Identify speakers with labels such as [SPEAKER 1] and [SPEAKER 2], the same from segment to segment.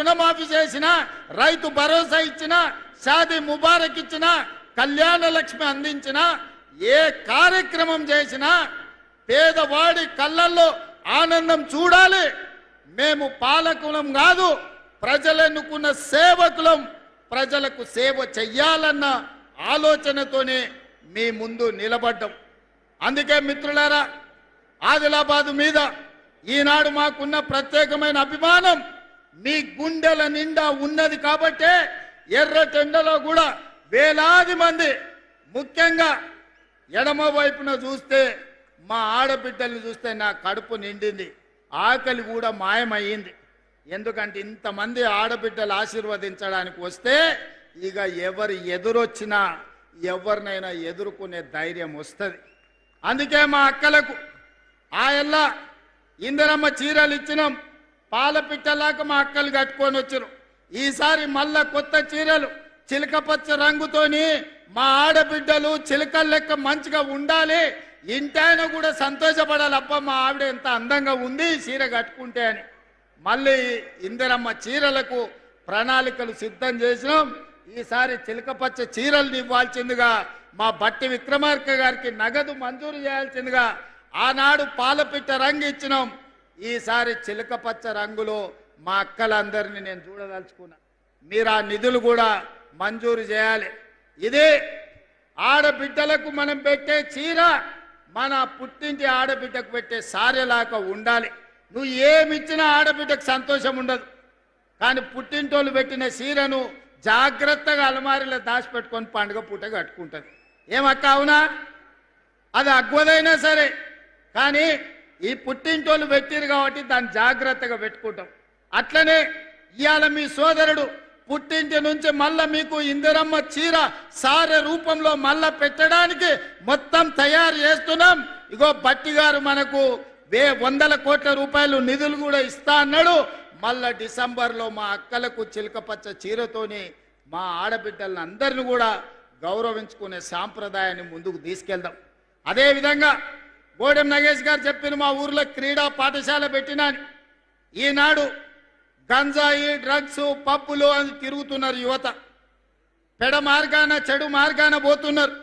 [SPEAKER 1] రుణమాఫీ చేసిన, రైతు భరోసా ఇచ్చిన, షాదీ ముబారక్ ఇచ్చిన, కళ్యాణ లక్ష్మి అందించిన, ఏ కార్యక్రమం చేసినా పేదవాడి కళ్ళల్లో ఆనందం చూడాలి. మేము పాలకులం కాదు, ప్రజలెన్నుకున్న సేవకులం, ప్రజలకు సేవ చెయ్యాలన్న ఆలోచనతోనే మీ ముందు నిలబడ్డం. అందుకే మిత్రులారా, ఆదిలాబాద్ మీద ఈనాడు మాకున్న ప్రత్యేకమైన అభిమానం మీ గుండెల నిండా ఉన్నది కాబట్టే ఎర్రటెండలో కూడా వేలాది మంది, ముఖ్యంగా ఎడమ వైపున చూస్తే మా ఆడబిడ్డల్ని చూస్తే నా కడుపు నిండింది, ఆకలి కూడా మాయమయ్యింది. ఎందుకంటే ఇంతమంది ఆడబిడ్డలు ఆశీర్వదించడానికి వస్తే ఇక ఎవరు ఎదురొచ్చినా ఎవరినైనా ఎదుర్కొనే ధైర్యం వస్తుంది. అందుకే మా అక్కలకు ఆయల్లా ఇందిరమ్మ చీరలు ఇచ్చినాం, పాలపిట్టలాక మా అక్కలు కట్టుకొని వచ్చారు. ఈసారి మళ్ళా కొత్త చీరలు చిలకపచ్చ రంగుతోని మా ఆడబిడ్డలు చిలకల లెక్క మంచిగా ఉండాలి, ఇంటాయన కూడా సంతోషపడాలి, అబ్బా మా ఆవిడ ఎంత అందంగా ఉంది చీర కట్టుకుంటే అని. మళ్ళీ ఇందిరమ్మ చీరలకు ప్రణాళికలు సిద్ధం చేసినాం. ఈసారి చిలకపచ్చ చీరలు ఇవ్వాల్సిందిగా మా బట్టి విక్రమార్క గారికి నగదు మంజూరు చేయాల్సిందిగా ఆనాడు పాలపిట్ట రంగు ఇచ్చినాం. ఈసారి చిలకపచ్చ రంగులో మా అక్కలందరినీ నేను చూడదలుచుకున్నా. మీరు ఆ నిధులు కూడా మంజూరు చేయాలి. ఇదే ఆడబిడ్డలకు మనం పెట్టే చీర మన పుట్టింటి ఆడబిడ్డకు పెట్టే సారెలాగా ఉండాలి. నువ్వు ఏమిచ్చినా ఆడబిడ్డకు సంతోషం ఉండదు, కానీ పుట్టింటోళ్ళు పెట్టిన చీరను జాగ్రత్తగా అలమారిలో దాచిపెట్టుకొని పండుగ పూట కట్టుకుంటుంది. ఏమక్క అవునా? అది అగ్వదైనా సరే, కానీ ఈ పుట్టింటోళ్ళు పెట్టిరు కాబట్టి దాన్ని జాగ్రత్తగా పెట్టుకుంటాం. అట్లనే ఇవాళ మీ సోదరుడు పుట్టింటి నుంచి మళ్ళా మీకు ఇందిరమ్మ చీర సారె రూపంలో మళ్ళా పెట్టడానికి మొత్తం తయారు చేస్తున్నాం. ఇగో బట్టి గారు మనకు 100 కోట్ల రూపాయలు నిధులు కూడా ఇస్తా అన్నాడు. మళ్ళా డిసెంబర్లో మా అక్కలకు చిలకపచ్చ చీరతోని మా ఆడబిడ్డలను అందరిని కూడా గౌరవించుకునే సాంప్రదాయాన్ని ముందుకు తీసుకెళ్దాం. అదేవిధంగా గోడెం నగేష్ గారు చెప్పిన మా ఊర్లో క్రీడా పాఠశాల పెట్టినాని, ఈనాడు గంజాయి డ్రగ్స్ పబ్బులు అని తిరుగుతున్నారు యువత, పెడ మార్గాన చెడు మార్గాన పోతున్నారు.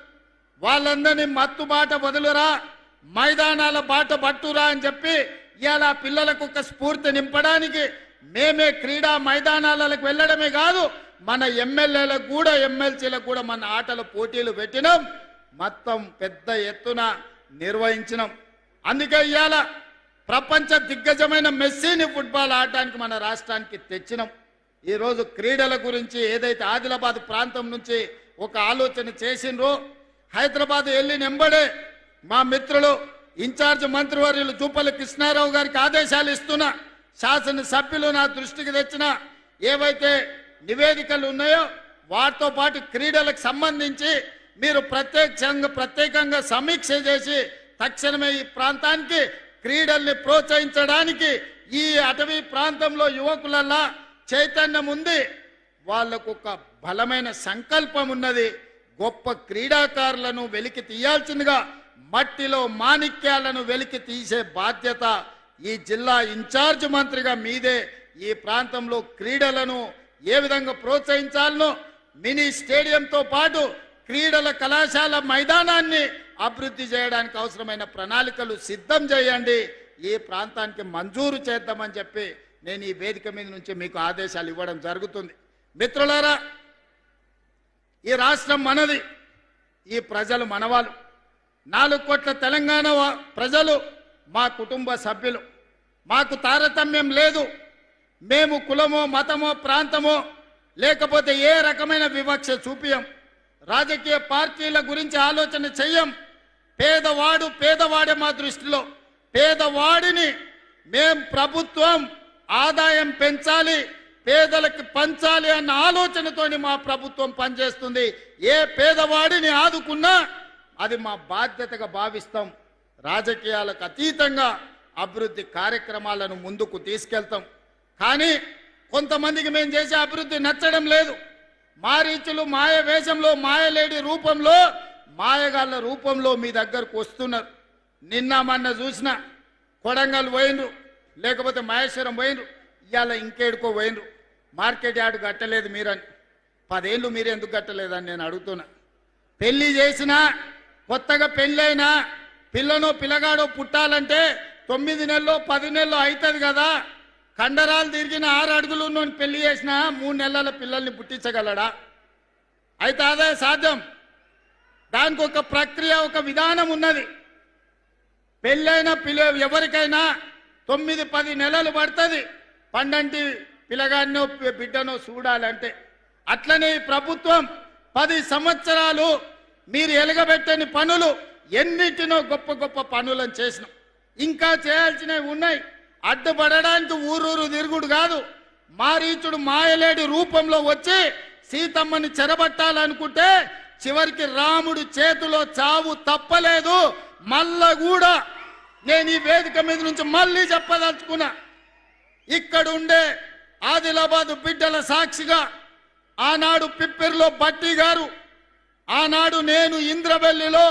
[SPEAKER 1] వాళ్ళందరినీ మత్తు బాట వదులురా, మైదానాల బాట పట్టురా అని చెప్పి ఇవాళ పిల్లలకు ఒక స్ఫూర్తి నింపడానికి మేమే క్రీడా మైదానాలకు వెళ్ళడమే కాదు, మన ఎమ్మెల్యేలకు కూడా ఎమ్మెల్సీలకు కూడా మన ఆటల పోటీలు పెట్టినాం, మొత్తం పెద్ద ఎత్తున నిర్వహించినాం. అందుకే ఇవాళ ప్రపంచ దిగ్గజమైన మెస్సీని ఫుట్బాల్ ఆడటానికి మన రాష్ట్రానికి తెచ్చినాం. ఈరోజు క్రీడల గురించి ఏదైతే ఆదిలాబాద్ ప్రాంతం నుంచి ఒక ఆలోచన చేసిండ్రో, హైదరాబాద్ వెళ్ళి నెంబడే మా మిత్రులు ఇన్ఛార్జ్ మంత్రివర్యులు జూపల్లి కృష్ణారావు గారికి ఆదేశాలు ఇస్తున్నా, శాసనసభ్యులు నా దృష్టికి తెచ్చిన ఏవైతే నివేదికలు ఉన్నాయో వాటితో పాటు క్రీడలకు సంబంధించి మీరు ప్రత్యేకంగా సమీక్ష చేసి తక్షణమే ఈ ప్రాంతానికి క్రీడల్ని ప్రోత్సహించడానికి, ఈ అటవీ ప్రాంతంలో యువకులల్లా చైతన్యం ఉంది, వాళ్ళకు ఒక బలమైన సంకల్పం ఉన్నది, గొప్ప క్రీడాకారులను వెలికి తీయాల్సిందిగా మట్టిలో మాణిక్యాలను వెలికి తీసే బాధ్యత ఈ జిల్లా ఇన్ఛార్జ్ మంత్రిగా మీదే. ఈ ప్రాంతంలో క్రీడలను ఏ విధంగా ప్రోత్సహించాలనో, మినీ స్టేడియంతో పాటు క్రీడల కళాశాల మైదానాన్ని అభివృద్ధి చేయడానికి అవసరమైన ప్రణాళికలు సిద్ధం చేయండి, ఈ ప్రాంతానికి మంజూరు చేద్దామని చెప్పి నేను ఈ వేదిక మీద నుంచి మీకు ఆదేశాలు ఇవ్వడం జరుగుతుంది. మిత్రులారా, ఈ రాష్ట్రం మనది, ఈ ప్రజలు మనవాళ్ళు, 4 కోట్ల తెలంగాణ ప్రజలు మా కుటుంబ సభ్యులు, మాకు తారతమ్యం లేదు. మేము కులమో మతమో ప్రాంతమో లేకపోతే ఏ రకమైన వివక్ష చూపియం, రాజకీయ పార్టీల గురించి ఆలోచన చెయ్యం. పేదవాడే మా దృష్టిలో, పేదవాడిని మేం ప్రభుత్వం ఆదాయం పెంచాలి, పేదలకు పంచాలి అన్న ఆలోచనతోని మా ప్రభుత్వం పనిచేస్తుంది. ఏ పేదవాడిని ఆదుకున్నా అది మా బాధ్యతగా భావిస్తాం. రాజకీయాలకు అతీతంగా అభివృద్ధి కార్యక్రమాలను ముందుకు తీసుకెళ్తాం. కానీ కొంతమందికి మేము చేసే అభివృద్ధి నచ్చడం లేదు. మారీచులు మాయ వేషంలో, మాయలేడి రూపంలో, మాయగాళ్ళ రూపంలో మీ దగ్గరకు వస్తున్నారు. నిన్న మొన్న చూసిన కొడంగల్ పోయినరు, లేకపోతే మహేశ్వరం పోయినరు, ఇవాళ ఇంకేడుకో పోయినరు. మార్కెట్ యార్డు కట్టలేదు మీరని. 10 ఏళ్ళు మీరు ఎందుకు కట్టలేదని నేను అడుగుతున్నా. పెళ్లి చేసినా, కొత్తగా పెళ్ళైనా పిల్లనో పిల్లగాడో పుట్టాలంటే 9 నెలల్లో 10 నెలల్లో అవుతుంది కదా. కండరాలు తిరిగిన 6 అడుగులు ఉన్నోని పెళ్లి చేసినా 3 నెలల పిల్లల్ని పుట్టించగలడా? అయితే అదే సాధ్యం. దానికి ఒక ప్రక్రియ, ఒక విధానం ఉన్నది. పెళ్ళైన ఎవరికైనా 9-10 నెలలు పడుతుంది పండంటి పిల్లగాడినో బిడ్డనో చూడాలంటే. అట్లనే ప్రభుత్వం 10 సంవత్సరాలు మీరు ఎలగబెట్టని పనులు ఎన్నిటినో గొప్ప గొప్ప పనులను చేసినాం. ఇంకా చేయాల్సినవి ఉన్నాయి. అడ్డుపడడానికి ఊరూరు తిరుగుడు కాదు, మారీచుడు మాయలేడి రూపంలో వచ్చి సీతమ్మని చెరబట్టాలనుకుంటే చివరికి రాముడి చేతిలో చావు తప్పలేదు. మళ్ళా కూడా నేను ఈ వేదిక మీద నుంచి మళ్ళీ చెప్పదలుచుకున్నా, ఇక్కడ ఉండే ఆదిలాబాద్ బిడ్డల సాక్షిగా ఆనాడు పిప్పిరిలో బట్టి గారు, ఆనాడు నేను ఇంద్రవెల్లిలో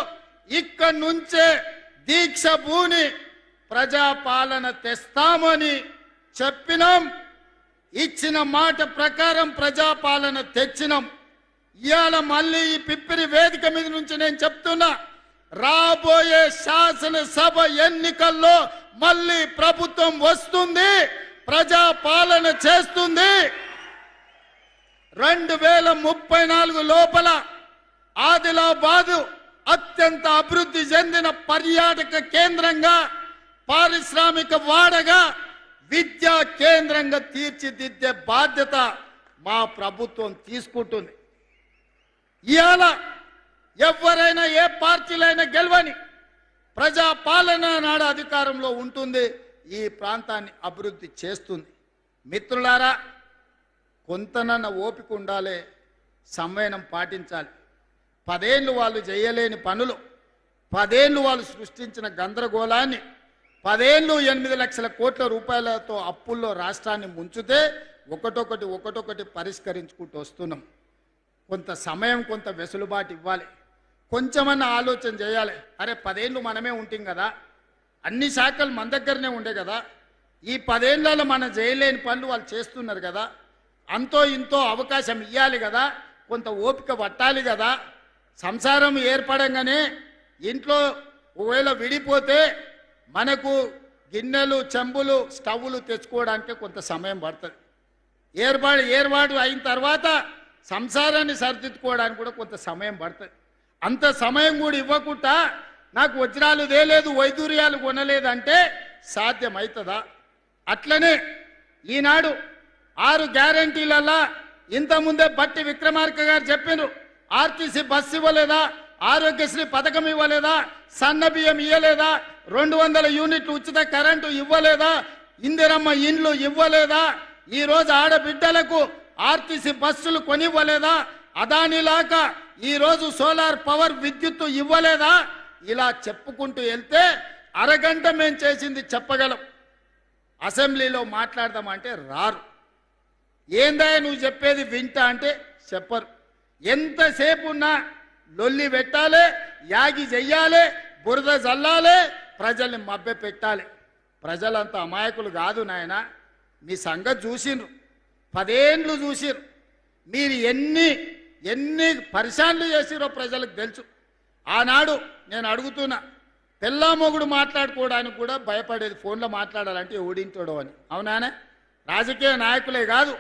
[SPEAKER 1] ఇక్కడి నుంచే దీక్ష భూని ప్రజాపాలన తెస్తామని చెప్పినాం. ఇచ్చిన మాట ప్రకారం ప్రజాపాలన తెచ్చినాం. ఇవాళ మళ్ళీ ఈ పిప్పిరి వేదిక మీద నుంచి నేను చెప్తున్నా, రాబోయే శాసనసభ ఎన్నికల్లో మళ్ళీ ప్రభుత్వం వస్తుంది, ప్రజాపాలన చేస్తుంది. 2034 లోపల ఆదిలాబాదు అత్యంత అభివృద్ధి చెందిన పర్యాటక కేంద్రంగా, పారిశ్రామిక వాడగా, విద్యా కేంద్రంగా తీర్చిదిద్దే బాధ్యత మా ప్రభుత్వం తీసుకుంటుంది. ఇవాళ ఎవరైనా ఏ పార్టీలైనా గెలవని, ప్రజాపాలన నాడు అధికారంలో ఉంటుంది, ఈ ప్రాంతాన్ని అభివృద్ధి చేస్తుంది. మిత్రులారా, కొంతనన్న ఓపిక ఉండాలి, సంయమనం పాటించాలి. 10 ఏళ్ళు వాళ్ళు చేయలేని పనులు, 10 ఏళ్ళు వాళ్ళు సృష్టించిన గందరగోళాన్ని, 10 ఏళ్ళు 8 లక్షల కోట్ల రూపాయలతో అప్పుల్లో రాష్ట్రాన్ని ముంచితే ఒకటొకటి పరిష్కరించుకుంటూ వస్తున్నాం. కొంత సమయం, కొంత వెసులుబాటు ఇవ్వాలి, కొంచెమన్నా ఆలోచన చేయాలి. అరే 10 ఏళ్ళు మనమే ఉంటాం కదా, అన్ని శాఖలు మన దగ్గరనే ఉండే కదా, ఈ 10 ఏళ్లలో మనం చేయలేని పనులు వాళ్ళు చేస్తున్నారు కదా, అంతో ఇంతో అవకాశం ఇవ్వాలి కదా, కొంత ఓపిక పట్టాలి కదా. సంసారం ఏర్పడంగానే ఇంట్లో ఒకవేళ విడిపోతే మనకు గిన్నెలు, చెంబులు, స్టవ్లు తెచ్చుకోవడానికి కొంత సమయం పడుతుంది. ఏర్పాటు అయిన తర్వాత సంసారాన్ని సరిదిద్దుకోవడానికి కూడా కొంత సమయం పడుతుంది. అంత సమయం కూడా ఇవ్వకుండా నాకు వజ్రాలు తేలేదు, వైదూర్యాలు కొనలేదంటే సాధ్యమవుతుందా? అట్లనే ఈనాడు 6 గ్యారంటీలలో ఇంతకుముందే బట్టి విక్రమార్క గారు చెప్పినారు, ఆర్టీసీ బస్సు ఇవ్వలేదా, ఆరోగ్యశ్రీ పథకం ఇవ్వలేదా, సన్న బియ్యం ఇవ్వలేదా, 200 యూనిట్లు ఉచిత కరెంటు ఇవ్వలేదా, ఇందిరమ్మ ఇండ్లు ఇవ్వలేదా, ఈరోజు ఆడబిడ్డలకు ఆర్టీసీ బస్సులు కొనివ్వలేదా, అదానిలాగా ఈరోజు సోలార్ పవర్ విద్యుత్తు ఇవ్వలేదా? ఇలా చెప్పుకుంటూ వెళ్తే అరగంట మేము చేసింది చెప్పగలం. అసెంబ్లీలో మాట్లాడదామంటే రారు. ఏందా నువ్వు చెప్పేది వింటా అంటే చెప్పరు. ఎంతసేపు ఉన్నా లొల్లి పెట్టాలి, యాగి చెయ్యాలి, బురద జల్లాలి, ప్రజల్ని మభ్య పెట్టాలి. ప్రజలంతా అమాయకులు కాదు నాయన. మీ సంగతి చూసిండ్రు, 10 ఏళ్ళు చూసిర్రు. మీరు ఎన్ని పరిశాన్లు చేసిరో ప్రజలకు తెలుసు. ఆనాడు నేను అడుగుతున్నా, పెళ్ళామొగుడు మాట్లాడుకోవడానికి కూడా భయపడేది, ఫోన్లో మాట్లాడాలంటే ఓడింటాడో అని. అవునానే? రాజకీయ నాయకులే కాదు,